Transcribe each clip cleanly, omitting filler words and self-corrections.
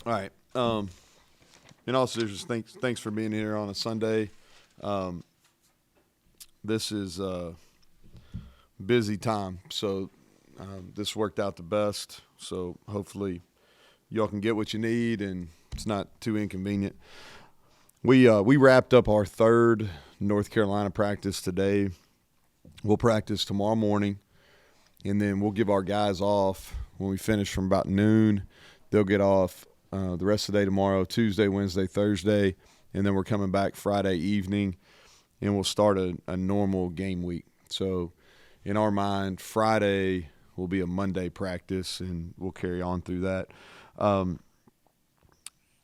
All right. In all seriousness, thanks for being here on a Sunday. Um, this is a busy time, so this worked out the best. So hopefully y'all can get what you need, and it's not too inconvenient. We wrapped up our third North Carolina practice today. We'll practice tomorrow morning, and then we'll give our guys off when we finish from about noon. They'll get off the rest of the day tomorrow, Tuesday, Wednesday, Thursday, and then we're coming back Friday evening, and we'll start a normal game week. So in our mind, Friday will be a Monday practice, and we'll carry on through that.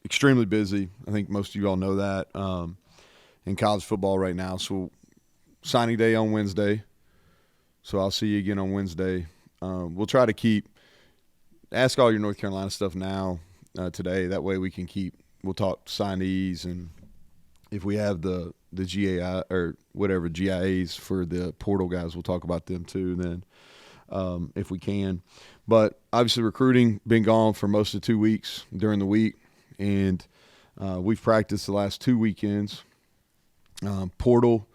Extremely busy. I think most of you all know that in college football right now. So signing day on Wednesday. So I'll see you again on Wednesday. We'll try to ask all your North Carolina stuff now today. That way we'll talk signees, and if we have the GAI or whatever GIAs for the portal guys, we'll talk about them too then if we can. But obviously recruiting been gone for most of 2 weeks during the week, and we've practiced the last 2 weekends. Portal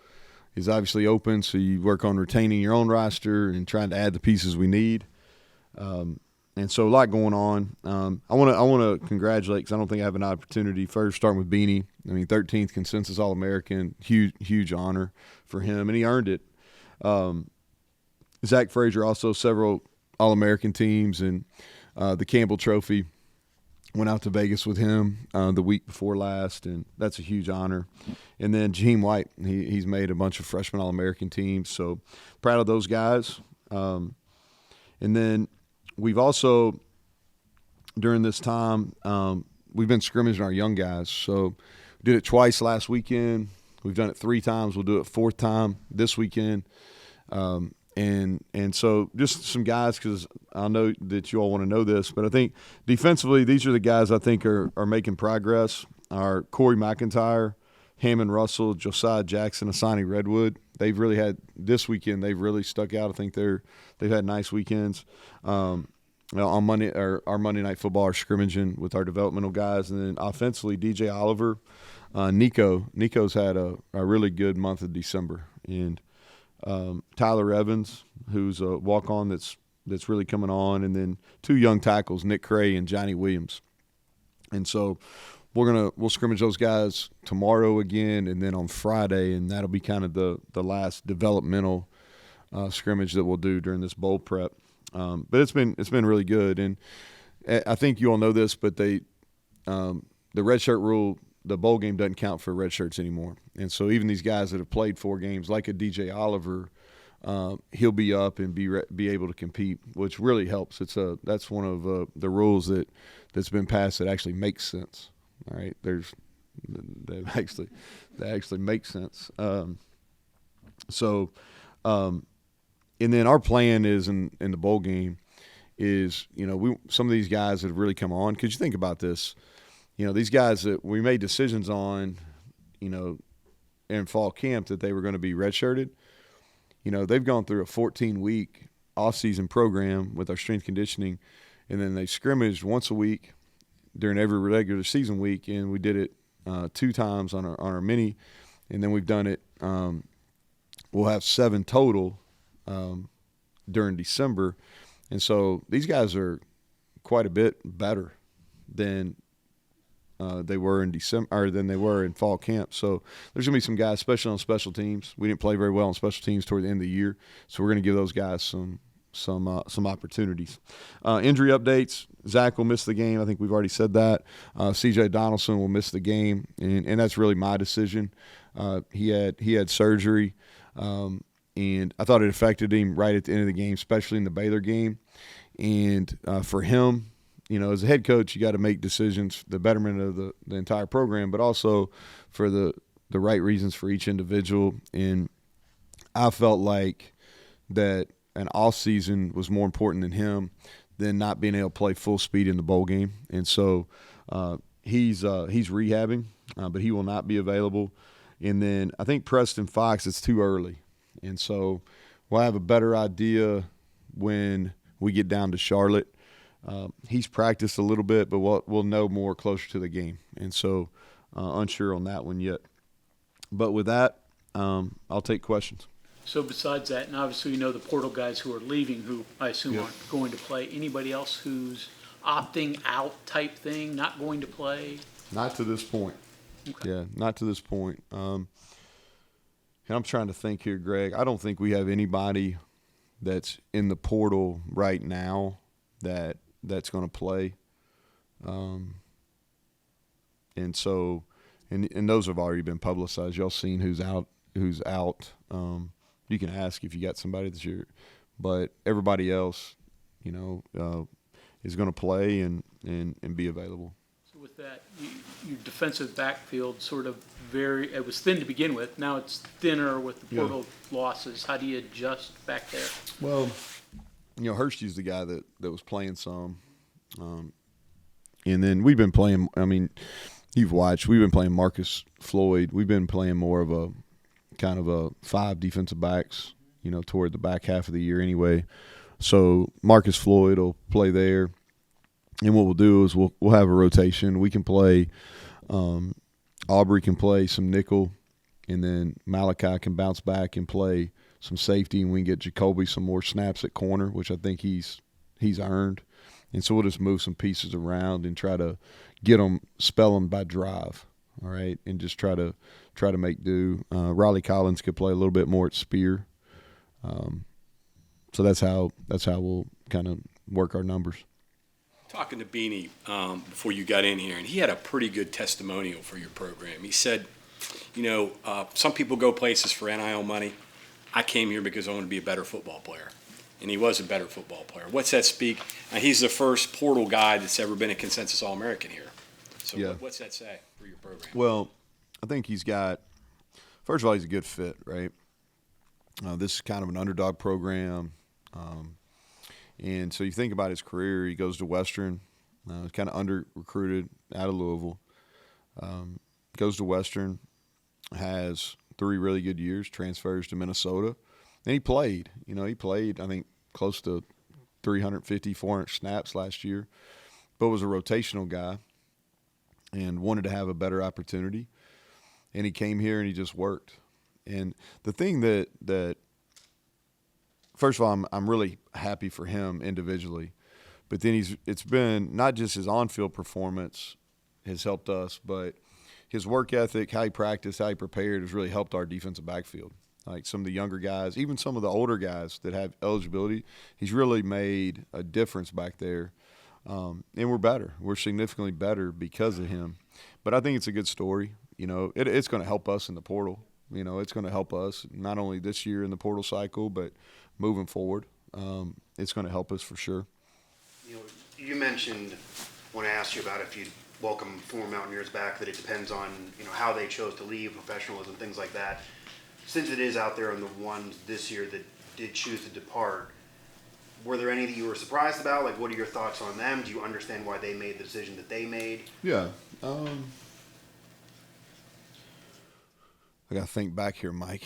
is obviously open, so you work on retaining your own roster and trying to add the pieces we need. And so a lot going on. I want to congratulate, because I don't think I have an opportunity. First, starting with Beanie. I mean, 13th consensus All-American, huge honor for him, and he earned it. Zach Frazier also several All-American teams, and the Campbell Trophy went out to Vegas with him the week before last, and that's a huge honor. And then Jaheim White, he's made a bunch of freshman All-American teams, so proud of those guys. And then we've also, during this time, we've been scrimmaging our young guys. So we did it twice last weekend. We've done it 3 times. We'll do it 4th time this weekend. And so just some guys, because I know that you all want to know this, but I think defensively these are the guys I think are making progress. Our Corey McIntyre, Hammond Russell, Josiah Jackson, Asani Redwood. They've really had this weekend. They've really stuck out. I think they've had nice weekends. On Monday, or our Monday Night Football, are scrimmaging with our developmental guys, and then offensively, DJ Oliver, Nico's had a really good month of December, and Tyler Evans, who's a walk-on that's really coming on, and then 2 young tackles, Nick Cray and Johnny Williams. And so we'll scrimmage those guys tomorrow again, and then on Friday, and that'll be kind of the last developmental scrimmage that we'll do during this bowl prep. But it's been really good, and I think you all know this, but the redshirt rule, the bowl game doesn't count for red shirts anymore. And so even these guys that have played 4 games, like a DJ Oliver, he'll be up and be able to compete, which really helps. That's one of the rules that's been passed that actually makes sense. All right, that actually makes sense. And then our plan is in the bowl game is, some of these guys that have really come on, because you think about this, these guys that we made decisions on, in fall camp that they were going to be redshirted, they've gone through a 14-week off-season program with our strength conditioning, and then they scrimmaged once a week during every regular season week, and we did it 2 times on our mini, and then we've done it. We'll have 7 total during December, and so these guys are quite a bit better than they were in December, or than they were in fall camp. So there's going to be some guys, especially on special teams. We didn't play very well on special teams toward the end of the year, so we're going to give those guys some opportunities. Injury updates: Zach will miss the game. I think we've already said that. C.J. Donaldson will miss the game, and that's really my decision. He had surgery, and I thought it affected him right at the end of the game, especially in the Baylor game. And for him, as a head coach, you got to make decisions for the betterment of the entire program, but also for the right reasons for each individual. And I felt like that an off season was more important than him than not being able to play full speed in the bowl game. And so he's rehabbing, but he will not be available. And then I think Preston Fox, it's too early. And so we'll have a better idea when we get down to Charlotte. He's practiced a little bit, but we'll know more closer to the game. And so unsure on that one yet. But with that, I'll take questions. So besides that, and obviously the portal guys who are leaving, who I assume aren't going to play, anybody else who's opting out type thing, not going to play? Not to this point. Okay. Yeah, not to this point. And I'm trying to think here, Greg. I don't think we have anybody that's in the portal right now that's going to play. And so, and those have already been publicized. Y'all seen who's out. You can ask if you got somebody that's your, but everybody else, is going to play and be available. So with that, your defensive backfield it was thin to begin with. Now it's thinner with the portal losses. How do you adjust back there? Well, Hershey's the guy that was playing some. And then we've been playing, you've watched, we've been playing Marcus Floyd. We've been playing more of a kind of a 5 defensive backs, toward the back half of the year anyway. So Marcus Floyd will play there. And what we'll do is we'll have a rotation. We can play Aubrey can play some nickel, and then Malachi can bounce back and play some safety, and we can get Jacoby some more snaps at corner, which I think he's earned. And so we'll just move some pieces around and try to spell them by drive, all right, and just try to make do. Riley Collins could play a little bit more at spear. So that's how we'll kind of work our numbers. Talking to Beanie before you got in here, and he had a pretty good testimonial for your program. He said, some people go places for NIL money. I came here because I want to be a better football player. And he was a better football player. What's that speak? He's the first portal guy that's ever been a consensus All-American here. So what's that say for your program? Well, I think first of all, he's a good fit, right? This is kind of an underdog program. And so you think about his career, he goes to Western, kind of under-recruited out of Louisville. Goes to Western, has 3 really good years, transfers to Minnesota. And he played, I think, close to 350, 400 snaps last year, but was a rotational guy and wanted to have a better opportunity. And he came here and he just worked. And the thing that first of all, I'm really happy for him individually, but then it's been not just his on-field performance has helped us, but his work ethic, how he practiced, how he prepared has really helped our defensive backfield. Like some of the younger guys, even some of the older guys that have eligibility, he's really made a difference back there. And we're better. We're significantly better because of him. But I think it's a good story. It's going to help us in the portal. It's going to help us not only this year in the portal cycle, but moving forward. It's going to help us for sure. You mentioned when I asked you about if you'd welcome former Mountaineers back that it depends on how they chose to leave, professionalism, things like that. Since it is out there on the ones this year that did choose to depart, were there any that you were surprised about? Like, what are your thoughts on them? Do you understand why they made the decision that they made? Yeah. I got to think back here, Mike.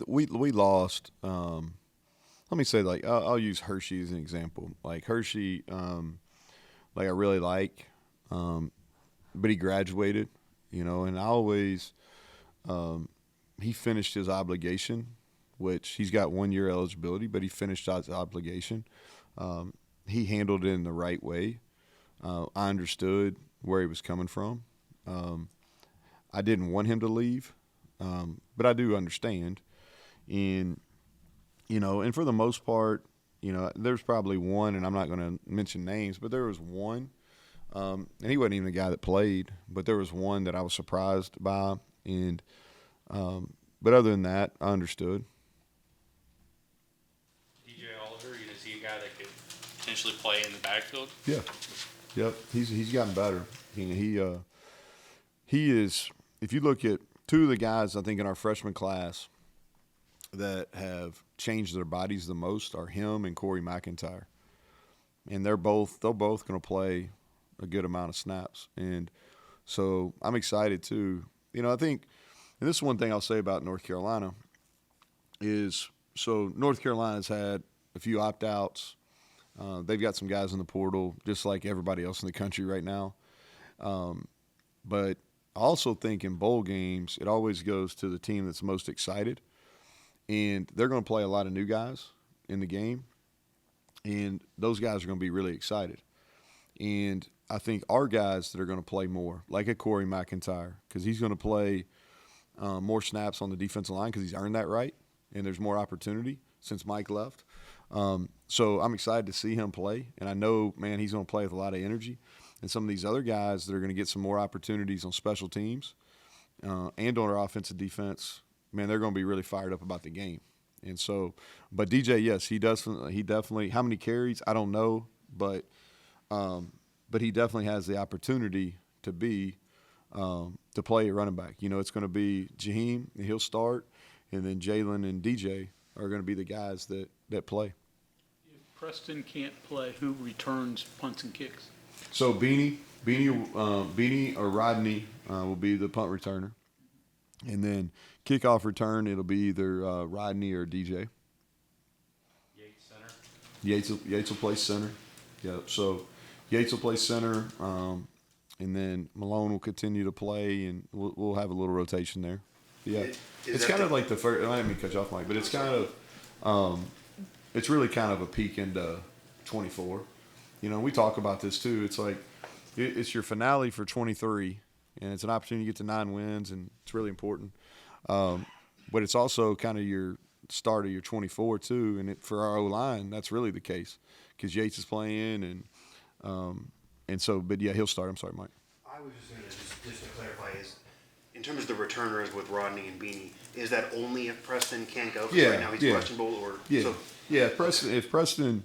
We lost. Let me say, I'll use Hershey as an example. Like Hershey, I really like, but he graduated, and I always. He finished his obligation, which he's got 1 year eligibility, but he finished his obligation. He handled it in the right way. I understood where he was coming from. I didn't want him to leave, but I do understand. And, and for the most part, there's probably one, and I'm not going to mention names, but there was one, and he wasn't even the guy that played, but there was one that I was surprised by. And, but other than that, I understood. DJ Oliver, is he a guy that could potentially play in the backfield? Yeah. Yep. He's gotten better. He is, if you look at 2 of the guys, I think in our freshman class that have changed their bodies the most are him and Corey McIntyre. And they're both going to play a good amount of snaps. And so I'm excited too. I think, and this is one thing I'll say about North Carolina is, so North Carolina's had a few opt-outs. They've got some guys in the portal, just like everybody else in the country right now. But I also think in bowl games, it always goes to the team that's most excited. And they're going to play a lot of new guys in the game. And those guys are going to be really excited. And I think our guys that are going to play more, like a Corey McIntyre, because he's going to play more snaps on the defensive line because he's earned that right, and there's more opportunity since Mike left. So I'm excited to see him play, and I know, man, he's going to play with a lot of energy. And some of these other guys that are going to get some more opportunities on special teams and on our offensive defense, man, they're going to be really fired up about the game. And so, but DJ, yes, he definitely. How many carries? I don't know, but he definitely has the opportunity to play at running back. You know, it's going to be Jaheim, and he'll start, and then Jalen and DJ are going to be the guys that play. If Preston can't play, who returns punts and kicks? So Beanie or Rodney will be the punt returner, and then kickoff return it'll be either Rodney or DJ. Yates center. Yates will play center. Yeah. So Yates will play center, and then Malone will continue to play, and we'll have a little rotation there. Yeah, it's kind of like the first. I didn't mean to cut you off, Mike, but it's kind of, it's really kind of a peek into 24. You know, we talk about this too. It's like it's your finale for 23, and it's an opportunity to get to 9 wins, and it's really important. But it's also kind of your start of your 24 too, and for our O-line, that's really the case because Yates is playing, and so. But yeah, he'll start. I'm sorry, Mike. I was just going to just to clarify is. In terms of the returners with Rodney and Beanie, is that only if Preston can't go? 'Cause right now he's questionable, or yeah, If Preston,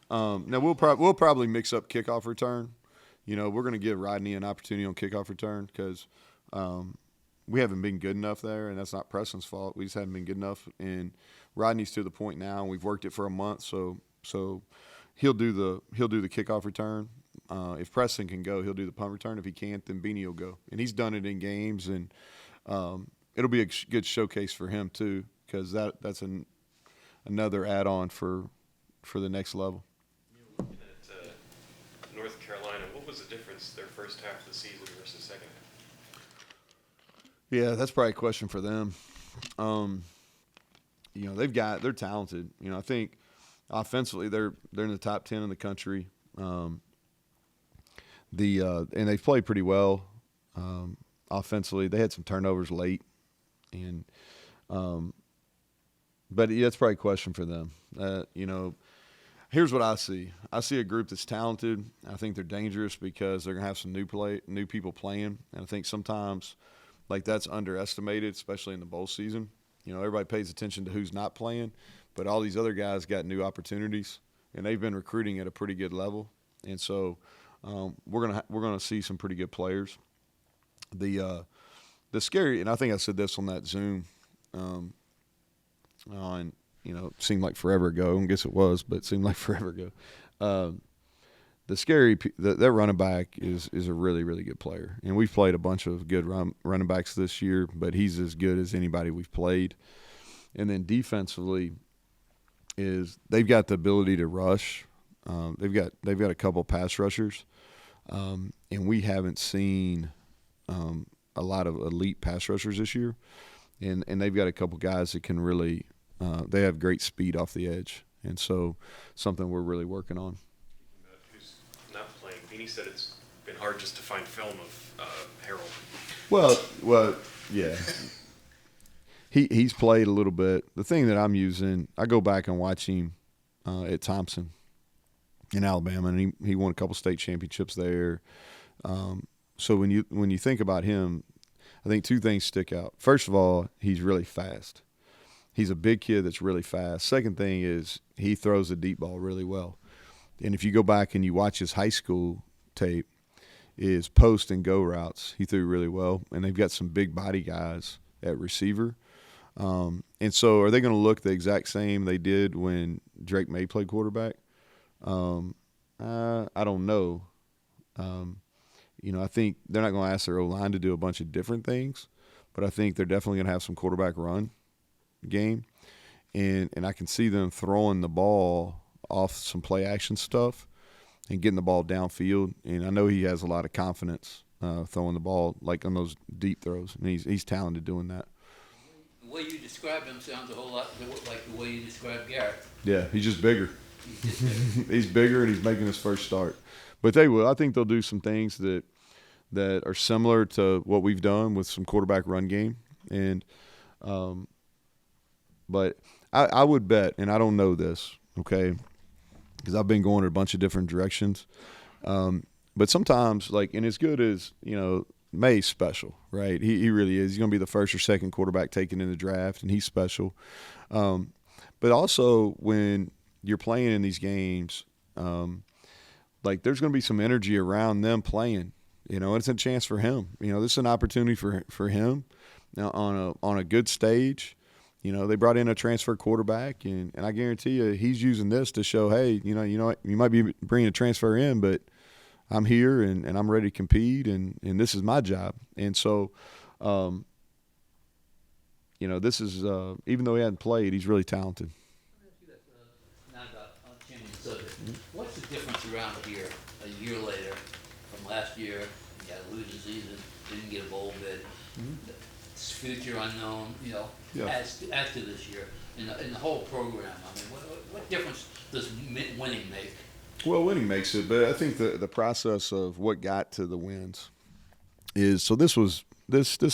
now we'll probably mix up kickoff return. You know, we're going to give Rodney an opportunity on kickoff return because we haven't been good enough there, and that's not Preston's fault. We just haven't been good enough, and Rodney's to the point now, and we've worked it for a month, so he'll do the kickoff return. If Preston can go, he'll do the punt return. If he can't, then Beanie will go. And he's done it in games, and it'll be a good showcase for him too, because that's another add-on for the next level. You're looking at North Carolina. What was the difference their first half of the season versus second half? Yeah, that's probably a question for them. You know, they're talented. You know, I think offensively they're in the top 10 in the country. And they've played pretty well offensively. They had some turnovers late, and but yeah, that's probably a question for them. You know, here's what I see. I see a group that's talented. I think they're dangerous because they're gonna have some new people playing, and I think sometimes like that's underestimated, especially in the bowl season. You know, everybody pays attention to who's not playing, but all these other guys got new opportunities, and they've been recruiting at a pretty good level, and so. We're gonna see some pretty good players. The scary, and I think I said this on that Zoom, on it seemed like forever ago. I guess it was, but it seemed like forever ago. The scary that running back is a really really good player, and we've played a bunch of good running backs this year, but he's as good as anybody we've played. And then defensively, they've got the ability to rush. They've got a couple pass rushers, and we haven't seen a lot of elite pass rushers this year, and they've got a couple guys that can really they have great speed off the edge, and so something we're really working on. Who's not playing? Beanie said it's been hard just to find film of Harold. Well, yeah. He's played a little bit. The thing that I'm using, I go back and watch him at Thompson in Alabama, and he won a couple state championships there. So when you think about him, I think two things stick out. First of all, he's really fast. He's a big kid that's really fast. Second thing is he throws the deep ball really well. And if you go back and you watch his high school tape, is post and go routes. He threw really well, and they've got some big body guys at receiver. And so are they going to look the exact same they did when Drake May played quarterback? I don't know. I think they're not going to ask their O-line to do a bunch of different things, but I think they're definitely going to have some quarterback run game. And I can see them throwing the ball off some play action stuff and getting the ball downfield. And I know he has a lot of confidence throwing the ball like on those deep throws, and he's talented doing that. The way you describe him sounds a whole lot like the way you describe Garrett. Yeah, he's just bigger. He's just bigger. He's bigger, and he's making his first start. But they will. I think they'll do some things that are similar to what we've done with some quarterback run game. And but I would bet, and I don't know this, okay, because I've been going in a bunch of different directions. But sometimes, like, and as good as, May's special, right? He really is. He's going to be the first or second quarterback taken in the draft, and he's special. But also when you're playing in these games, like there's going to be some energy around them playing. It's a chance for him. This is an opportunity for him now on a good stage. They brought in a transfer quarterback, and I guarantee you he's using this to show, hey, you know what, you might be bringing a transfer in, but I'm here and I'm ready to compete, and this is my job. And so, this is even though he hadn't played, he's really talented. Not about changing the subject. What's the difference around here a year later from last year? You got to lose the season, didn't get a bowl bid. Future unknown, Yeah. as to this year in the whole program. I mean, what difference does winning make? Well, winning makes it, but I think the process of what got to the wins is, so this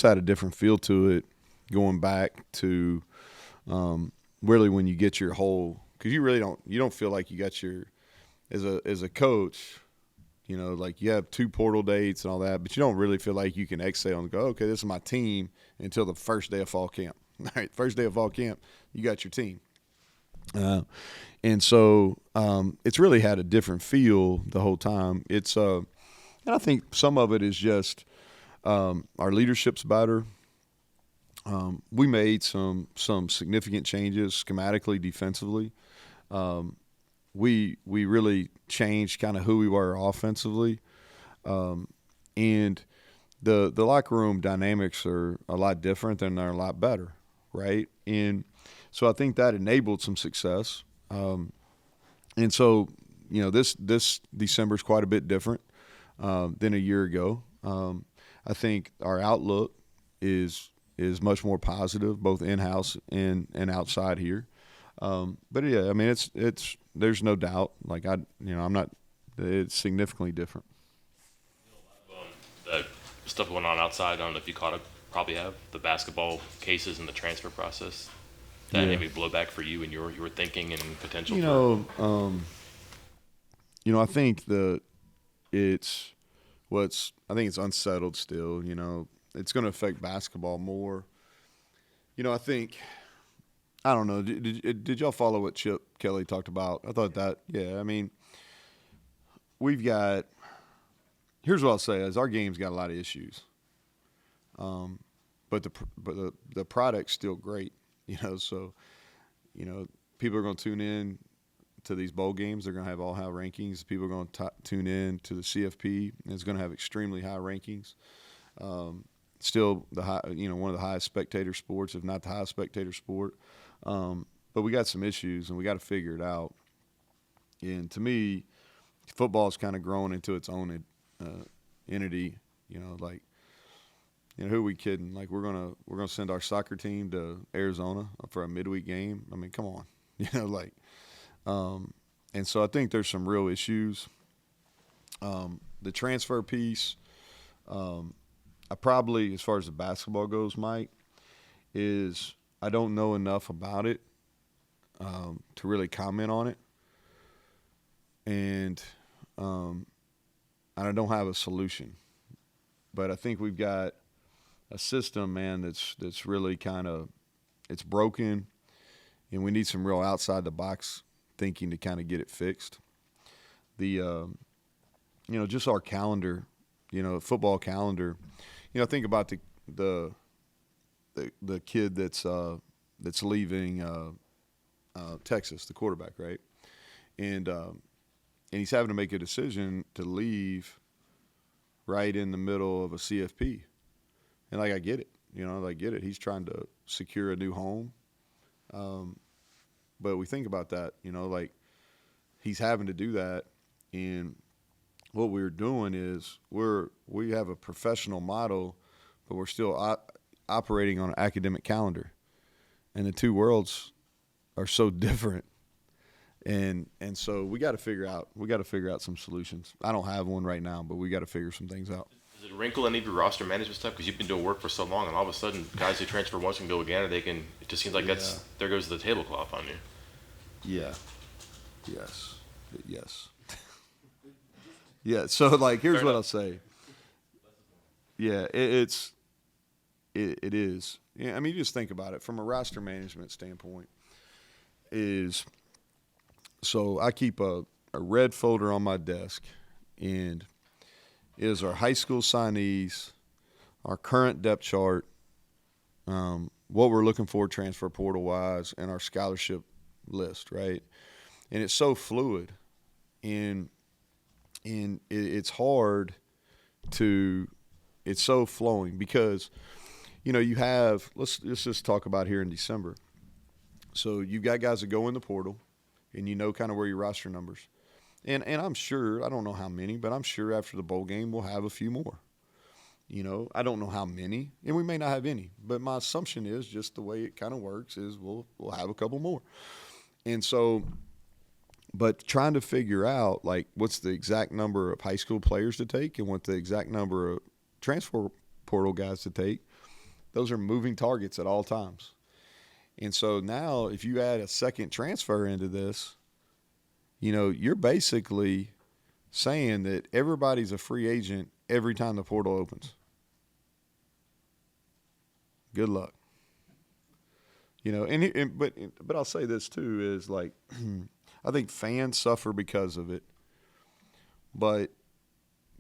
had a different feel to it going back to really when you get your whole, because you really don't feel like you got your, as a coach, like you have 2 portal dates and all that, but you don't really feel like you can exhale and go, okay, this is my team until the first day of fall camp. All right, first day of fall camp, you got your team. And so it's really had a different feel the whole time. It's and I think some of it is just our leadership's better. We made some significant changes schematically, defensively. We really changed kind of who we were offensively, and the locker room dynamics are a lot different and they're a lot better, right? And so I think that enabled some success. And so this December is quite a bit different than a year ago. I think our outlook is much more positive, both in-house and outside here. But yeah, I mean, it's there's no doubt. Like I'm not. It's significantly different. The stuff going on outside, I don't know if you caught it. Probably have the basketball cases and the transfer process. That maybe blow back for you and your thinking and potential. I think I think it's unsettled still. It's going to affect basketball more. I think. I don't know. Did y'all follow what Chip Kelly talked about? I thought that, yeah. I mean, we've got. Here's what I'll say: is our game's got a lot of issues, but the product's still great. So, people are going to tune in to these bowl games. They're going to have all high rankings. People are going to tune in to the CFP. And it's going to have extremely high rankings. Still the high, one of the highest spectator sports, if not the highest spectator sport. But we got some issues, and we got to figure it out. And to me, football's kind of grown into its own entity. Who are we kidding? Like we're gonna send our soccer team to Arizona for a midweek game. I mean, come on, and so I think there's some real issues. The transfer piece, I probably, as far as the basketball goes, Mike, is I don't know enough about it to really comment on it, and I don't have a solution. But I think we've got a system, man, that's really kind of it's broken, and we need some real outside the box thinking to kind of get it fixed. The just our calendar, football calendar. Think about the kid that's leaving Texas, the quarterback, right? And he's having to make a decision to leave right in the middle of a CFP. And I get it. He's trying to secure a new home. But we think about that, he's having to do that. And what we're doing is we have a professional model, but we're still operating on an academic calendar, and the two worlds are so different. And so we got to figure out some solutions. I don't have one right now, but we got to figure some things out. Does it wrinkle any of your roster management stuff? Because you've been doing work for so long, and all of a sudden, guys who transfer once can go again, or they can. It just seems like there goes the tablecloth on you. Yeah. Yes. Yeah. So like, here's what I'll say. Yeah, it is. Yeah, I mean, you just think about it from a roster management standpoint. So I keep a red folder on my desk, and it is our high school signees, our current depth chart, what we're looking for transfer portal wise, and our scholarship list, right? And it's so fluid, and it's hard to – it's so flowing because, you have – let's just talk about here in December. So you've got guys that go in the portal, and kind of where your roster numbers. And I'm sure – I don't know how many, but I'm sure after the bowl game we'll have a few more. I don't know how many, and we may not have any. But my assumption is just the way it kind of works is we'll have a couple more. And so – but trying to figure out, like, what's the exact number of high school players to take and what the exact number of transfer portal guys to take, those are moving targets at all times. And so now if you add a second transfer into this, you're basically saying that everybody's a free agent every time the portal opens. Good luck. But I'll say this too is like I think fans suffer because of it, but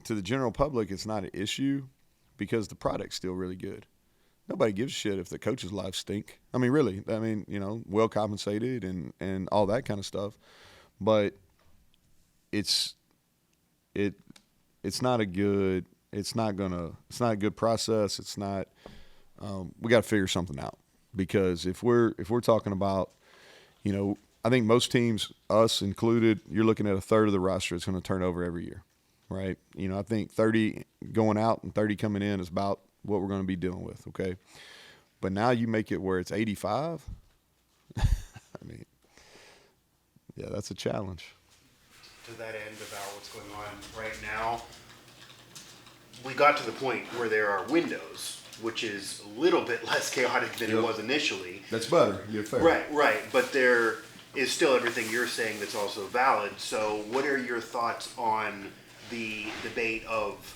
to the general public, it's not an issue because the product's still really good. Nobody gives a shit if the coach's lives stink. I mean, really. I mean, well compensated and all that kind of stuff, but it's not a good process. It's not. We got to figure something out because if we're talking about, I think most teams, us included, you're looking at a third of the roster that's going to turn over every year, right? I think 30 going out and 30 coming in is about what we're going to be dealing with, okay? But now you make it where it's 85. I mean, yeah, that's a challenge. To that end about what's going on right now, we got to the point where there are windows, which is a little bit less chaotic than it was initially. That's better. You're fair. Right. But there is still everything you're saying that's also valid. So what are your thoughts on the debate of,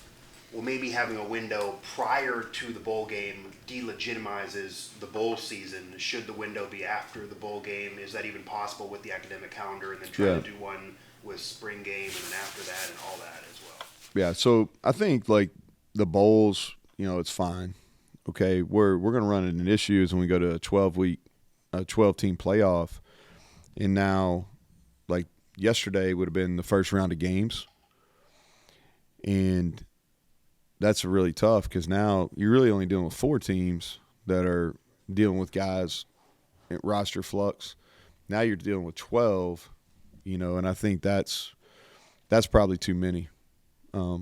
well, maybe having a window prior to the bowl game delegitimizes the bowl season? Should the window be after the bowl game? Is that even possible with the academic calendar? And then try to do one with spring game and then after that and all that as well? Yeah, so I think, like, the bowls, it's fine. Okay, we're going to run into issues when we go to a 12-team playoff. And now, like, yesterday would have been the first round of games. And that's really tough because now you're really only dealing with 4 teams that are dealing with guys at roster flux. Now you're dealing with 12, and I think that's probably too many. But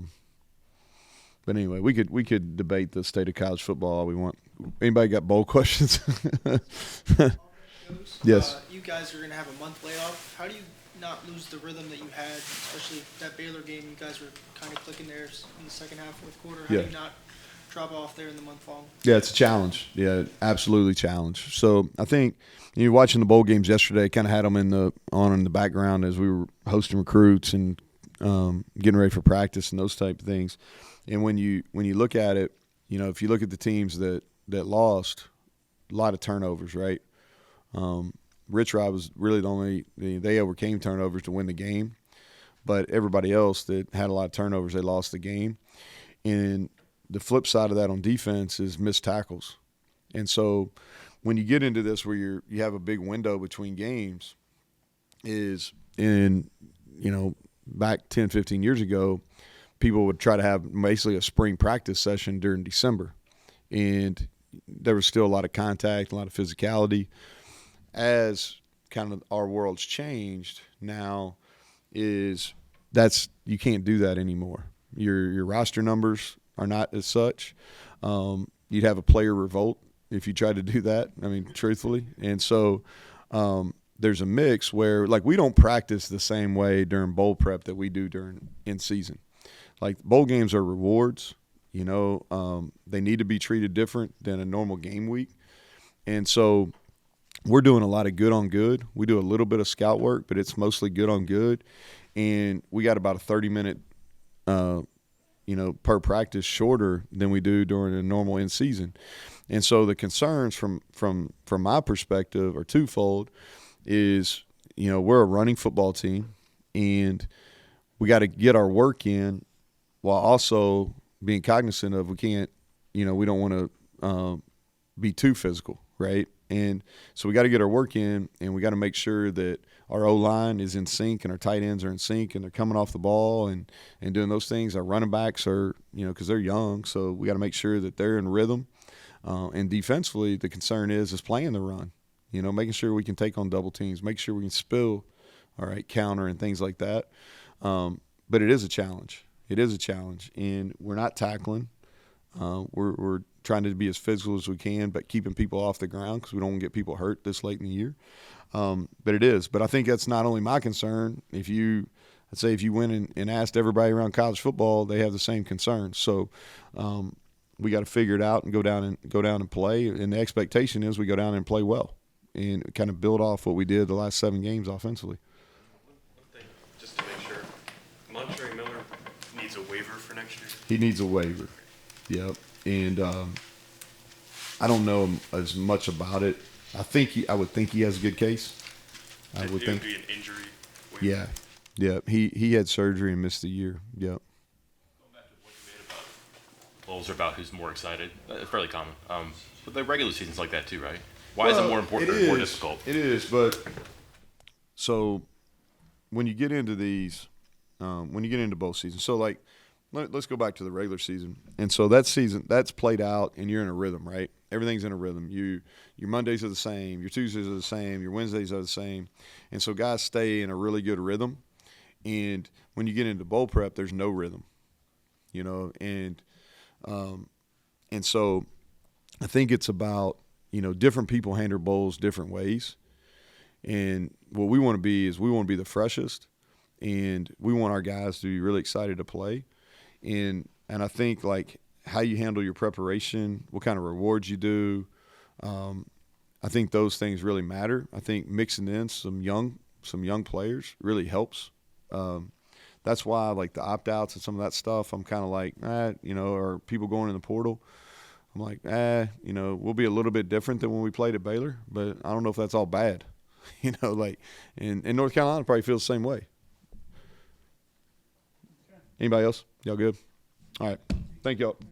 anyway, we could debate the state of college football all we want. Anybody got bowl questions? Yes. You guys are going to have a month layoff. How do you not lose the rhythm that you had, especially that Baylor game? You guys were kind of clicking there in the second half, fourth quarter. How do you not drop off there in the month long? Yeah, it's a challenge. Yeah, absolutely challenge. So I think watching the bowl games yesterday, kind of had them in the background as we were hosting recruits and getting ready for practice and those type of things. And when you look at it, if you look at the teams that lost, a lot of turnovers, right? Rich Rod was really they overcame turnovers to win the game, but everybody else that had a lot of turnovers, they lost the game. And the flip side of that on defense is missed tackles. And so when you get into this where you have a big window between games is back 10, 15 years ago, people would try to have basically a spring practice session during December. And there was still a lot of contact, a lot of physicality. As kind of our world's changed now, is you can't do that anymore. Your roster numbers are not as such. You'd have a player revolt if you tried to do that. I mean, truthfully. And so there's a mix where, like, we don't practice the same way during bowl prep that we do during in season. Like, bowl games are rewards. You know, they need to be treated different than a normal game week. And so we're doing a lot of good on good. We do a little bit of scout work, but it's mostly good on good. And we got about a 30-minute, per practice shorter than we do during a normal in season. And so the concerns from my perspective are twofold. Is, we're a running football team, and we got to get our work in while also being cognizant of we can't, we don't want to be too physical, right? And so we got to get our work in, and we got to make sure that our O-line is in sync and our tight ends are in sync and they're coming off the ball and doing those things. Our running backs are, because they're young, so we got to make sure that they're in rhythm. And defensively, the concern is playing the run, making sure we can take on double teams, make sure we can spill, all right, counter and things like that. But it is a challenge. It is a challenge, and we're not tackling. We're trying to be as physical as we can, but keeping people off the ground because we don't want to get people hurt this late in the year. But it is. But I think that's not only my concern. I'd say if you went and asked everybody around college football, they have the same concerns. So we got to figure it out and go down and play. And the expectation is we go down and play well and kind of build off what we did the last 7 games offensively. One thing, just to make sure, Montre Miller needs a waiver for next year? He needs a waiver. Yep. And I don't know as much about it. I would think he has a good case. I would It think. would be an injury waiver? Yeah. Yep. He had surgery and missed a year. Yep. Going back to what you made about bowls are about who's more excited. Fairly common. But the regular season's like that too, right? Why is it more important or more difficult? It is, but so when you get into these, when you get into both seasons, so like let's go back to the regular season, and so that season that's played out, and you're in a rhythm, right? Everything's in a rhythm. Your Mondays are the same, your Tuesdays are the same, your Wednesdays are the same, and so guys stay in a really good rhythm. And when you get into bowl prep, there's no rhythm, and so I think it's about, different people handle bowls different ways. And what we want to be is we want to be the freshest, and we want our guys to be really excited to play. And I think, like, how you handle your preparation, what kind of rewards you do, I think those things really matter. I think mixing in some young players really helps. That's why, like, the opt-outs and some of that stuff, I'm kind of like, or people going in the portal, I'm like, we'll be a little bit different than when we played at Baylor, but I don't know if that's all bad. Like, and North Carolina probably feels the same way. Anybody else? Y'all good? All right. Thank y'all.